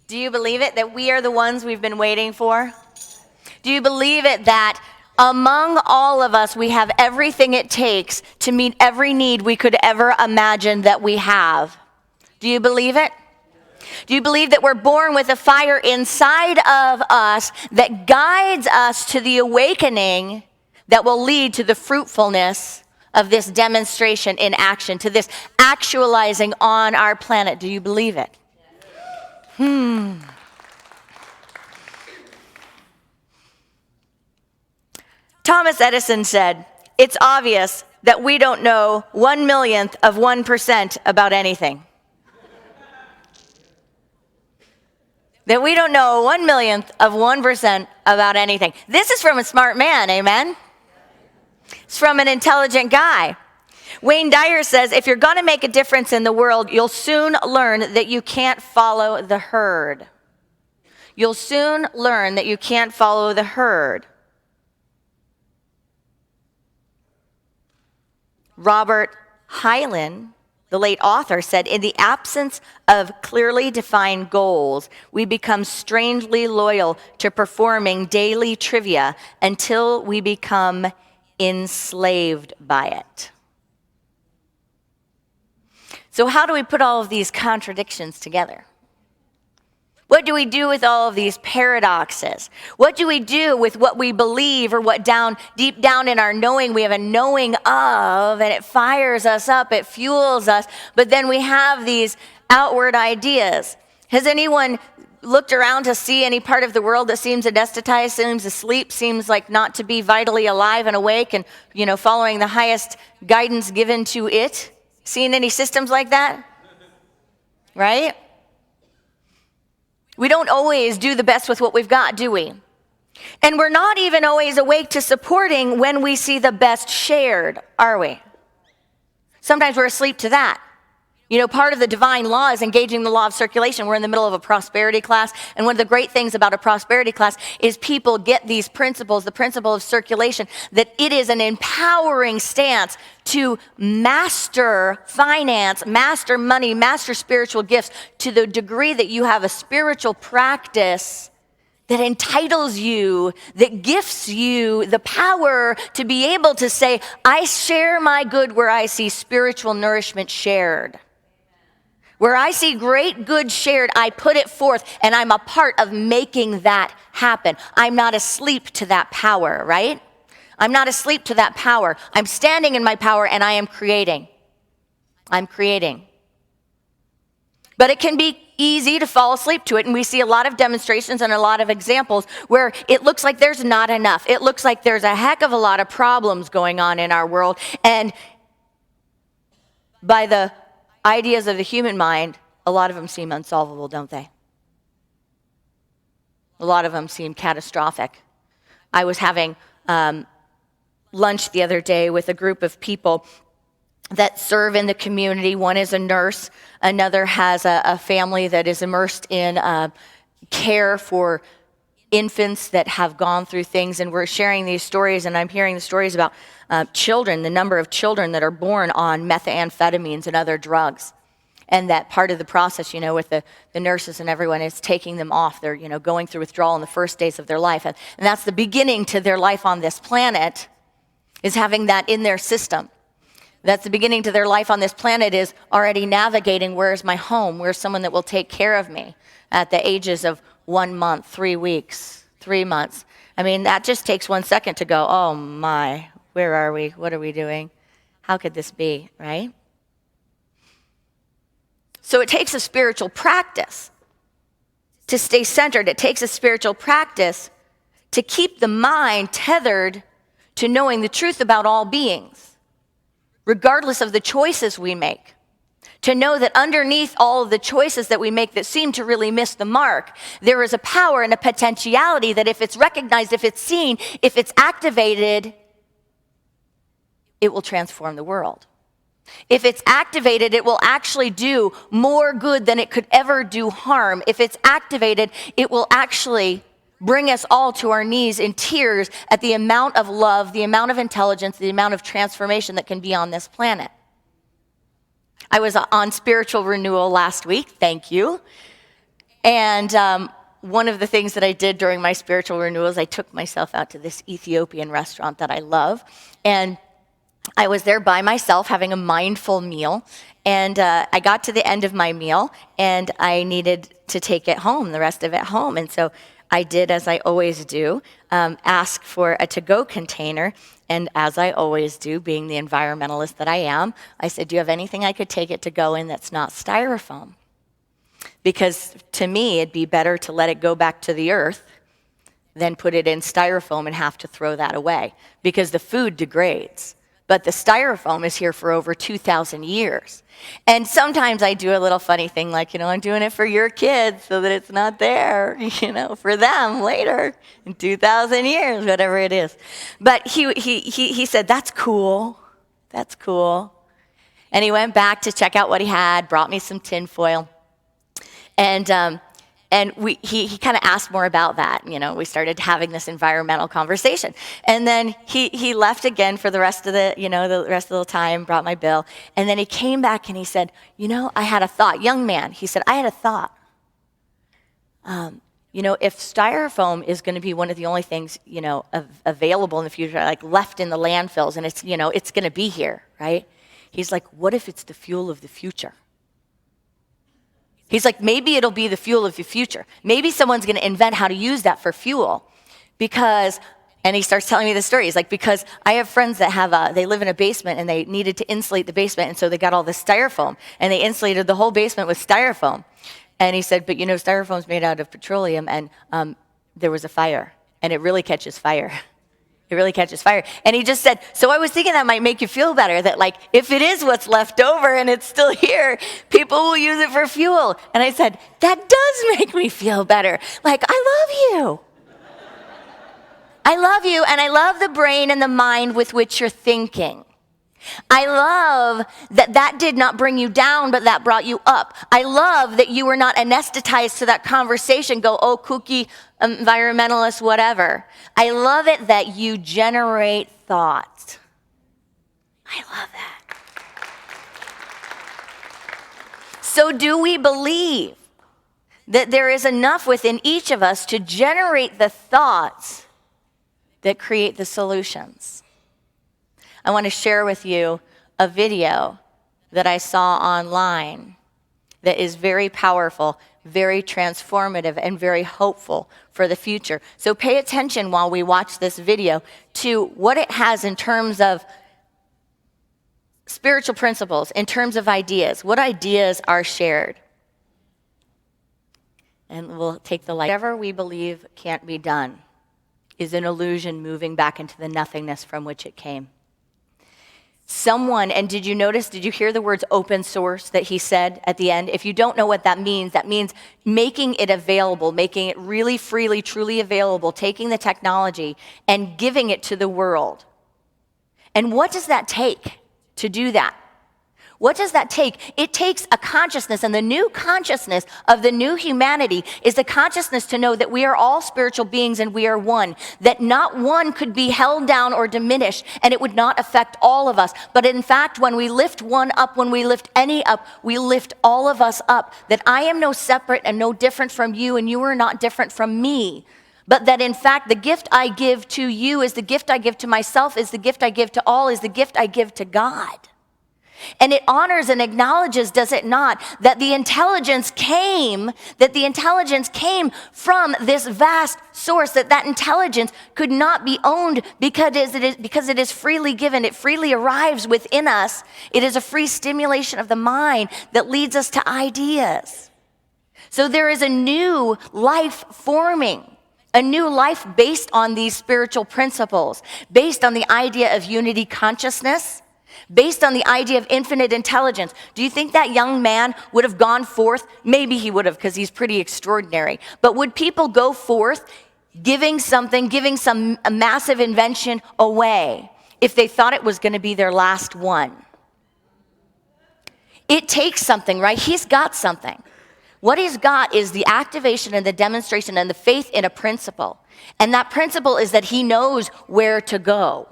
Do you believe it, that we are the ones we've been waiting for? Do you believe it that among all of us, we have everything it takes to meet every need we could ever imagine that we have? Do you believe it? Do you believe that we're born with a fire inside of us that guides us to the awakening that will lead to the fruitfulness of this demonstration in action, to this actualizing on our planet? Do you believe it? Thomas Edison said, "It's obvious that we don't know 1/1,000,000th of 1% about anything." That we don't know 1/1,000,000th of 1% about anything. This is from a smart man, amen? It's from an intelligent guy. Wayne Dyer says, if you're going to make a difference in the world, you'll soon learn that you can't follow the herd. You'll soon learn that you can't follow the herd. Robert Hyland, the late author, said, in the absence of clearly defined goals, we become strangely loyal to performing daily trivia until we become enslaved by it. So how do we put all of these contradictions together? What do we do with all of these paradoxes? What do we do with what we believe, or what deep down in our knowing we have a knowing of, and it fires us up, it fuels us, but then we have these outward ideas? Has anyone looked around to see any part of the world that seems anesthetized, seems asleep, seems like not to be vitally alive and awake and, following the highest guidance given to it? Seen any systems like that? Right? We don't always do the best with what we've got, do we? And we're not even always awake to supporting when we see the best shared, are we? Sometimes we're asleep to that. Part of the divine law is engaging the law of circulation. We're in the middle of a prosperity class, and one of the great things about a prosperity class is people get these principles, the principle of circulation, that it is an empowering stance to master finance, master money, master spiritual gifts to the degree that you have a spiritual practice that entitles you, that gifts you the power to be able to say, I share my good where I see spiritual nourishment shared. Where I see great good shared, I put it forth, and I'm a part of making that happen. I'm not asleep to that power, right? I'm not asleep to that power. I'm standing in my power, and I am creating. I'm creating. But it can be easy to fall asleep to it, and we see a lot of demonstrations and a lot of examples where it looks like there's not enough. It looks like there's a heck of a lot of problems going on in our world, and by the ideas of the human mind, a lot of them seem unsolvable, don't they? A lot of them seem catastrophic. I was having lunch the other day with a group of people that serve in the community. One is a nurse. Another has a family that is immersed in care for infants that have gone through things. And we're sharing these stories, and I'm hearing the stories about children, the number of children that are born on methamphetamines and other drugs. And that part of the process, with the nurses and everyone is taking them off. They're, going through withdrawal in the first days of their life. And that's the beginning to their life on this planet, is having that in their system. That's the beginning to their life on this planet, is already navigating, where's my home? Where's someone that will take care of me at the ages of 1 month, 3 weeks, 3 months. I mean, that just takes 1 second to go, oh my, where are we? What are we doing? How could this be, right? So it takes a spiritual practice to stay centered. It takes a spiritual practice to keep the mind tethered to knowing the truth about all beings, regardless of the choices we make. To know that underneath all of the choices that we make that seem to really miss the mark, there is a power and a potentiality that if it's recognized, if it's seen, if it's activated, it will transform the world. If it's activated, it will actually do more good than it could ever do harm. If it's activated, it will actually bring us all to our knees in tears at the amount of love, the amount of intelligence, the amount of transformation that can be on this planet. I was on spiritual renewal last week, thank you. And one of the things that I did during my spiritual renewal is I took myself out to this Ethiopian restaurant that I love. And I was there by myself having a mindful meal. And I got to the end of my meal, and I needed to take it home, the rest of it home. And so I did, as I always do, ask for a to-go container. And as I always do, being the environmentalist that I am, I said, do you have anything I could take it to go in that's not styrofoam? Because to me, it'd be better to let it go back to the earth than put it in styrofoam and have to throw that away. Because the food degrades. But the styrofoam is here for over 2,000 years. And sometimes I do a little funny thing like, I'm doing it for your kids so that it's not there, for them later in 2,000 years, whatever it is. But he said, that's cool. That's cool. And he went back to check out what he had, brought me some tin foil. And he kind of asked more about that. We started having this environmental conversation. And then he left again for the rest of the time, brought my bill. And then he came back and he said, I had a thought. Young man, he said, I had a thought. If styrofoam is going to be one of the only things, available in the future, like left in the landfills, and it's going to be here, right? He's like, what if it's the fuel of the future? He's like, maybe it'll be the fuel of the future. Maybe someone's going to invent how to use that for fuel. And he starts telling me the story. He's like, because I have friends that they live in a basement and they needed to insulate the basement. And so they got all this styrofoam and they insulated the whole basement with styrofoam. And he said, but styrofoam's made out of petroleum and there was a fire and it really catches fire. It really catches fire. And he just said, so I was thinking that might make you feel better, that if it is what's left over and it's still here, people will use it for fuel. And I said, that does make me feel better. I love you. I love you, and I love the brain and the mind with which you're thinking. I love that did not bring you down, but that brought you up. I love that you were not anesthetized to that conversation, go, oh, kooky, environmentalist, whatever. I love it that you generate thoughts. I love that. So do we believe that there is enough within each of us to generate the thoughts that create the solutions? I want to share with you a video that I saw online that is very powerful, very transformative, and very hopeful for the future. So pay attention while we watch this video to what it has in terms of spiritual principles, in terms of ideas. What ideas are shared? And we'll take the light. Whatever we believe can't be done is an illusion moving back into the nothingness from which it came. And did you hear the words open source that he said at the end? If you don't know what that means making it available, making it really freely, truly available, taking the technology and giving it to the world. And what does that take to do that? What does that take? It takes a consciousness, and the new consciousness of the new humanity is the consciousness to know that we are all spiritual beings and we are one, that not one could be held down or diminished, and it would not affect all of us. But in fact, when we lift one up, when we lift any up, we lift all of us up, that I am no separate and no different from you, and you are not different from me. But that in fact, the gift I give to you is the gift I give to myself, is the gift I give to all, is the gift I give to God. And it honors and acknowledges, does it not, that the intelligence came from this vast source, that intelligence could not be owned because it is freely given. It freely arrives within us. It is a free stimulation of the mind that leads us to ideas. So there is a new life forming, a new life based on these spiritual principles, based on the idea of unity consciousness, based on the idea of infinite intelligence. Do you think that young man would have gone forth? Maybe he would have, because he's pretty extraordinary. But would people go forth giving some massive invention away if they thought it was going to be their last one? It takes something, right? He's got something. What he's got is the activation and the demonstration and the faith in a principle. And that principle is that he knows where to go.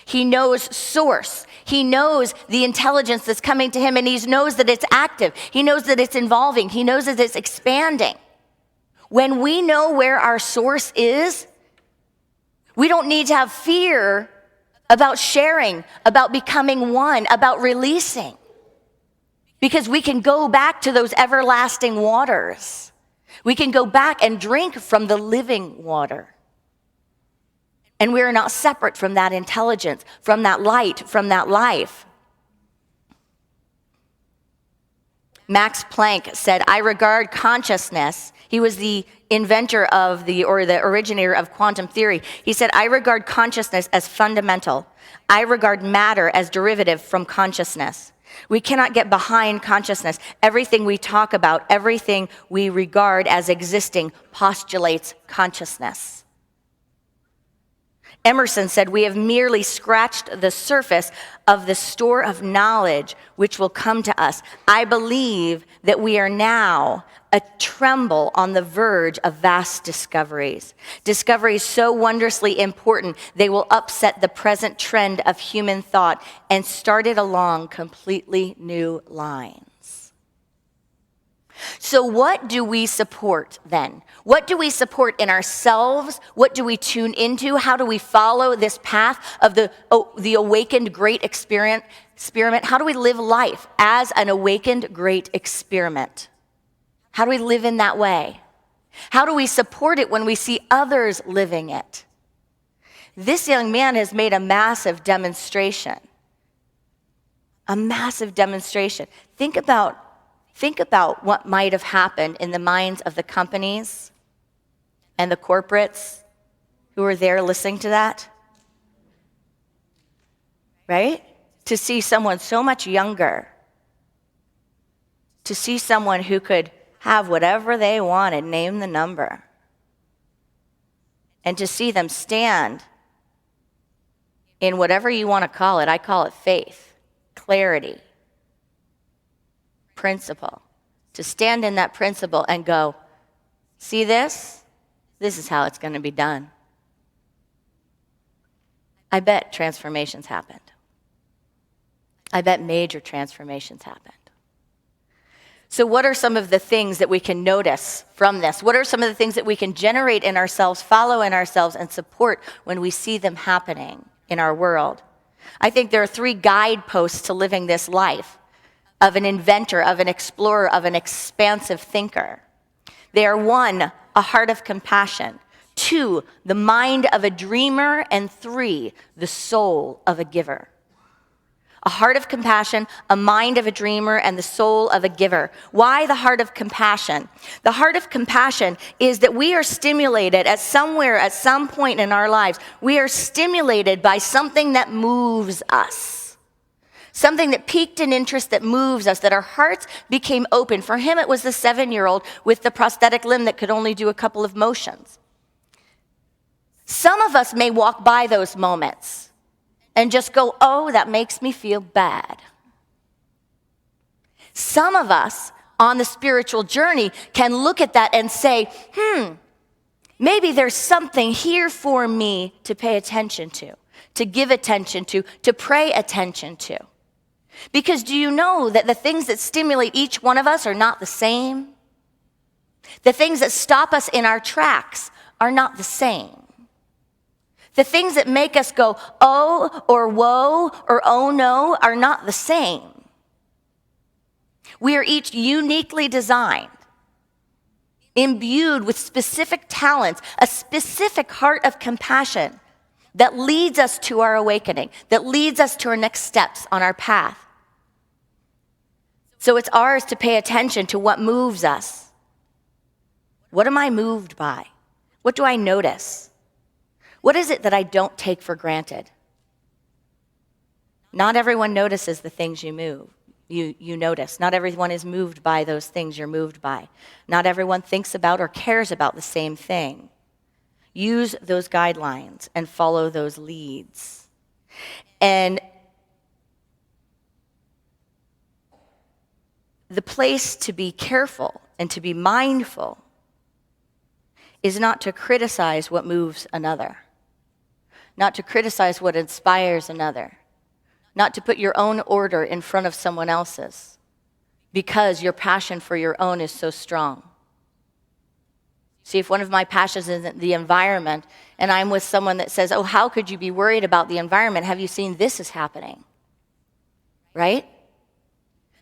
He knows source. He knows the intelligence that's coming to him, and he knows that it's active. He knows that it's evolving. He knows that it's expanding. When we know where our source is, we don't need to have fear about sharing, about becoming one, about releasing. Because we can go back to those everlasting waters. We can go back and drink from the living water. And we are not separate from that intelligence, from that light, from that life. Max Planck said, I regard consciousness. He was the inventor of the originator of quantum theory. He said, I regard consciousness as fundamental. I regard matter as derivative from consciousness. We cannot get behind consciousness. Everything we talk about, everything we regard as existing postulates consciousness. Emerson said, we have merely scratched the surface of the store of knowledge which will come to us. I believe that we are now a tremble on the verge of vast discoveries. Discoveries so wondrously important, they will upset the present trend of human thought and start it along completely new lines. So what do we support then? What do we support in ourselves? What do we tune into? How do we follow this path of the awakened great experiment? How do we live life as an awakened great experiment? How do we live in that way? How do we support it when we see others living it? This young man has made a massive demonstration. A massive demonstration. Think about what might have happened in the minds of the companies and the corporates who were there listening to that. Right? To see someone so much younger, to see someone who could have whatever they wanted, name the number, and to see them stand in whatever you want to call it. I call it faith, clarity, principle. To stand in that principle and go, see this? This is how it's going to be done. I bet transformations happened. I bet major transformations happened. So what are some of the things that we can notice from this? What are some of the things that we can generate in ourselves, follow in ourselves, and support when we see them happening in our world? I think there are 3 guideposts to living this life of an inventor, of an explorer, of an expansive thinker. They are 1, a heart of compassion. 2, the mind of a dreamer. And 3, the soul of a giver. A heart of compassion, a mind of a dreamer, and the soul of a giver. Why the heart of compassion? The heart of compassion is that we are stimulated at some point in our lives. We are stimulated by something that moves us. Something that piqued an interest that moves us, that our hearts became open. For him, it was the 7-year-old with the prosthetic limb that could only do a couple of motions. Some of us may walk by those moments and just go, oh, that makes me feel bad. Some of us on the spiritual journey can look at that and say, maybe there's something here for me to pay attention to give attention to pray attention to. Because do you know that the things that stimulate each one of us are not the same? The things that stop us in our tracks are not the same. The things that make us go, oh, or whoa, or oh no, are not the same. We are each uniquely designed, imbued with specific talents, a specific heart of compassion that leads us to our awakening, that leads us to our next steps on our path. So it's ours to pay attention to what moves us. What am I moved by? What do I notice? What is it that I don't take for granted? Not everyone notices the things you notice. Not everyone is moved by those things you're moved by. Not everyone thinks about or cares about the same thing. Use those guidelines and follow those leads. And the place to be careful and to be mindful is not to criticize what moves another. Not to criticize what inspires another. Not to put your own order in front of someone else's because your passion for your own is so strong. See, if one of my passions isn't the environment, and I'm with someone that says, oh, how could you be worried about the environment? Have you seen this is happening? Right?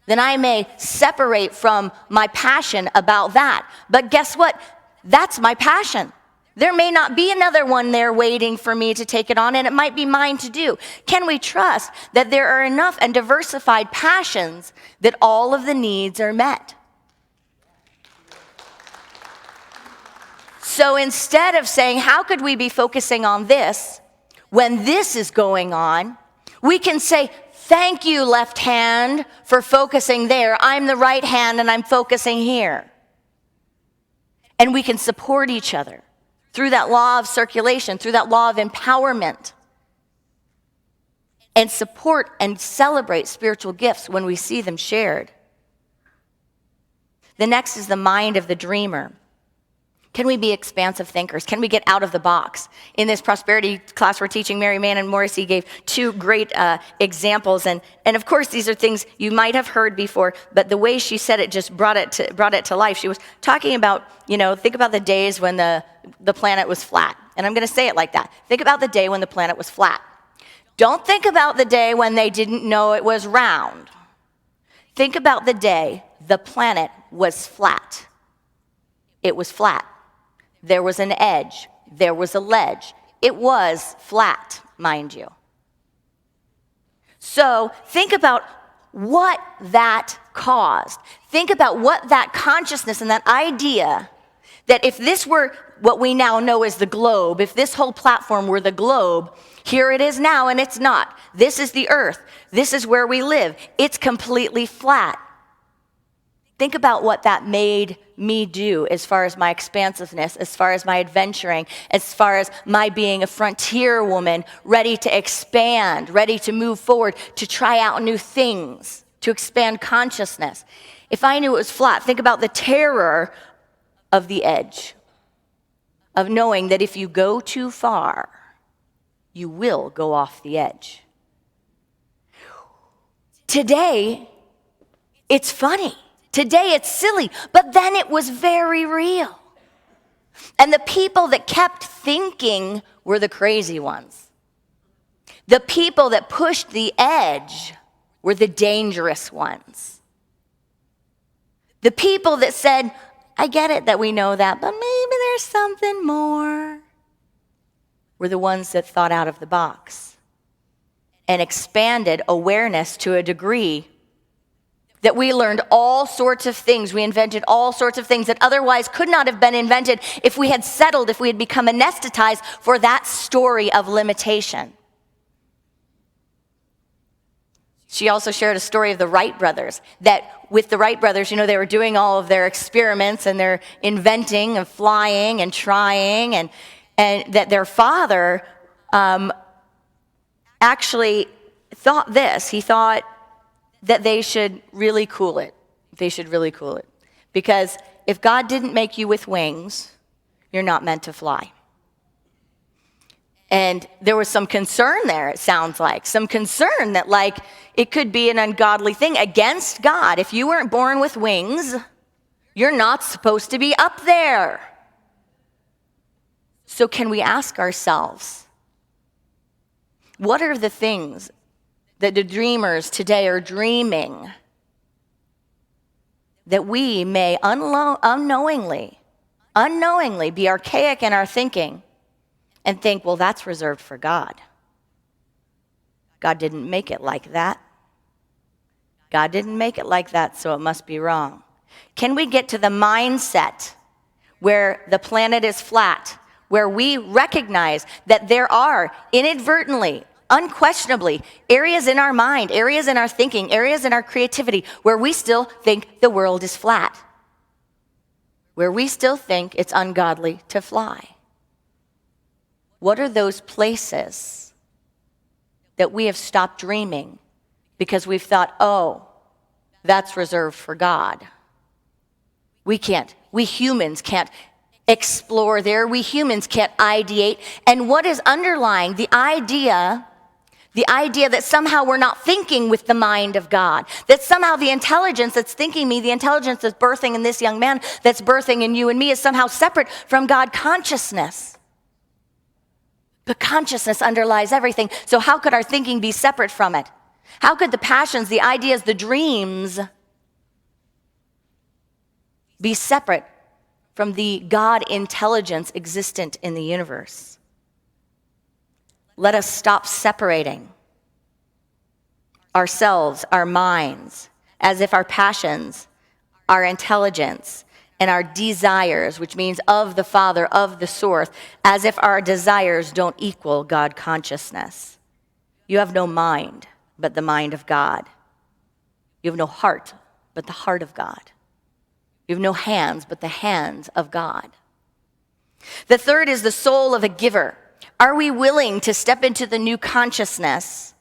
Then I may separate from my passion about that. But guess what? That's my passion. There may not be another one there waiting for me to take it on, and it might be mine to do. Can we trust that there are enough and diversified passions that all of the needs are met? So instead of saying, how could we be focusing on this when this is going on, we can say, thank you, left hand, for focusing there. I'm the right hand and I'm focusing here. And we can support each other through that law of circulation, through that law of empowerment, and support and celebrate spiritual gifts when we see them shared. The next is the mind of the dreamer. Can we be expansive thinkers? Can we get out of the box? In this prosperity class we're teaching, Mary Mann and Morrissey gave two great examples. And of course, these are things you might have heard before, but the way she said it just brought it to life. She was talking about, think about the days when the planet was flat. And I'm going to say it like that. Think about the day when the planet was flat. Don't think about the day when they didn't know it was round. Think about the day the planet was flat. It was flat. There was an edge. There was a ledge. It was flat, mind you. So think about what that caused. Think about what that consciousness and that idea that if this were what we now know as the globe, if this whole platform were the globe, here it is now and it's not. This is the earth. This is where we live. It's completely flat. Think about what that made me do as far as my expansiveness, as far as my adventuring, as far as my being a frontier woman, ready to expand, ready to move forward, to try out new things, to expand consciousness. If I knew it was flat, think about the terror of the edge, of knowing that if you go too far, you will go off the edge. Today, it's funny. Today it's silly, but then it was very real. And the people that kept thinking were the crazy ones. The people that pushed the edge were the dangerous ones. The people that said, I get it that we know that, but maybe there's something more, were the ones that thought out of the box and expanded awareness to a degree that we learned all sorts of things. We invented all sorts of things that otherwise could not have been invented if we had settled, if we had become anesthetized for that story of limitation. She also shared a story of the Wright brothers, that with the Wright brothers, they were doing all of their experiments and they're inventing and flying and trying, and that their father actually thought this. He thought that they should really cool it. They should really cool it. Because if God didn't make you with wings, you're not meant to fly. And there was some concern there, it sounds like. Some concern that it could be an ungodly thing against God. If you weren't born with wings, you're not supposed to be up there. So can we ask ourselves, what are the things that the dreamers today are dreaming that we may unknowingly be archaic in our thinking and think, well, that's reserved for God. God didn't make it like that. God didn't make it like that, so it must be wrong. Can we get to the mindset where the planet is flat, where we recognize that there are inadvertently, unquestionably, areas in our mind, areas in our thinking, areas in our creativity where we still think the world is flat, where we still think it's ungodly to fly? What are those places that we have stopped dreaming because we've thought, oh, that's reserved for God? We humans can't explore there. We humans can't ideate. And what is underlying the idea The idea that somehow we're not thinking with the mind of God, that somehow the intelligence that's thinking me, the intelligence that's birthing in this young man, that's birthing in you and me, is somehow separate from God consciousness. But consciousness underlies everything. So how could our thinking be separate from it? How could the passions, the ideas, the dreams be separate from the God intelligence existent in the universe? Let us stop separating ourselves, our minds, as if our passions, our intelligence, and our desires, which means of the Father, of the source, as if our desires don't equal God consciousness. You have no mind but the mind of God. You have no heart but the heart of God. You have no hands but the hands of God. The third is the soul of a giver. Are we willing to step into the new consciousness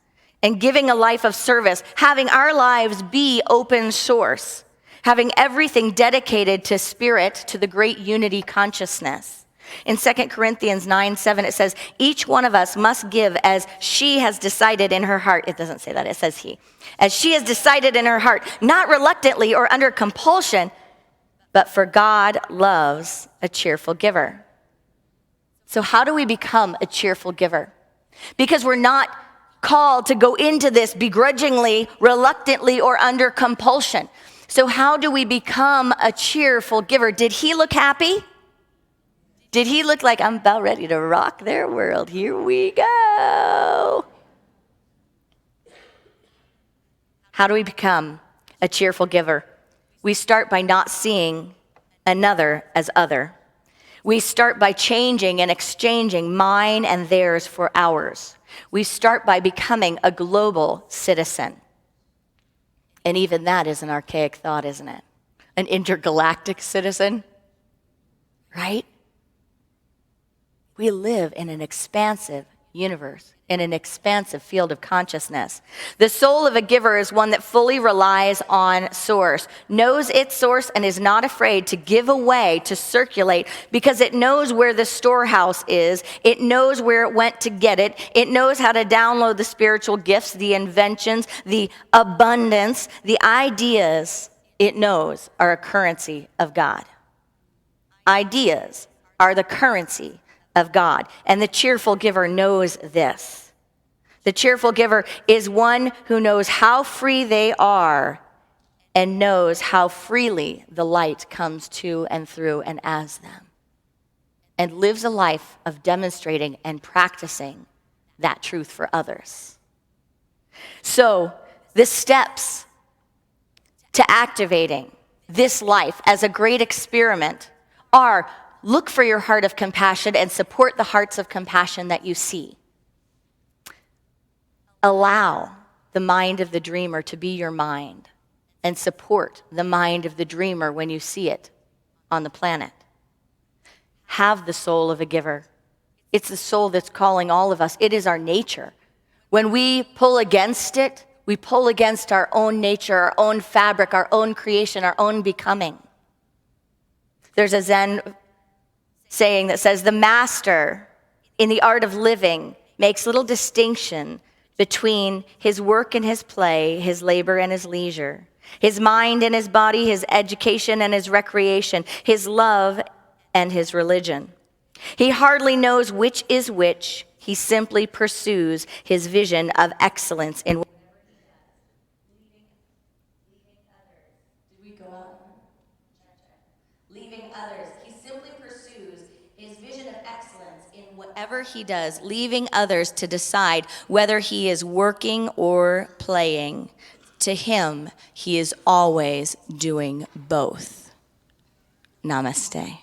and giving a life of service, having our lives be open source, having everything dedicated to spirit, to the great unity consciousness? In 2 Corinthians 9:7, it says, each one of us must give as she has decided in her heart. It doesn't say that, it says he. As she has decided in her heart, not reluctantly or under compulsion, but for God loves a cheerful giver. So how do we become a cheerful giver? Because we're not called to go into this begrudgingly, reluctantly, or under compulsion. So how do we become a cheerful giver? Did he look happy? Did he look like, I'm about ready to rock their world? Here we go. How do we become a cheerful giver? We start by not seeing another as other. We start by changing and exchanging mine and theirs for ours. We start by becoming a global citizen. And even that is an archaic thought, isn't it? An intergalactic citizen, right? We live in an expansive universe, in an expansive field of consciousness. The soul of a giver is one that fully relies on source, knows its source, and is not afraid to give away, to circulate, because it knows where the storehouse is. It knows where it went to get it. It knows how to download the spiritual gifts, the inventions, the abundance, the ideas it knows are a currency of God. Ideas are the currency of God. And the cheerful giver knows this. The cheerful giver is one who knows how free they are and knows how freely the light comes to and through and as them, and lives a life of demonstrating and practicing that truth for others. So the steps to activating this life as a great experiment are: look for your heart of compassion and support the hearts of compassion that you see. Allow the mind of the dreamer to be your mind and support the mind of the dreamer when you see it on the planet. Have the soul of a giver. It's the soul that's calling all of us. It is our nature. When we pull against it, we pull against our own nature, our own fabric, our own creation, our own becoming. There's a Zen saying that says, the master in the art of living makes little distinction between his work and his play, his labor and his leisure, his mind and his body, his education and his recreation, his love and his religion. He hardly knows which is which. He simply pursues his vision of excellence in leaving others. He simply pursues his vision of excellence in whatever he does, leaving others to decide whether he is working or playing. To him, he is always doing both. Namaste.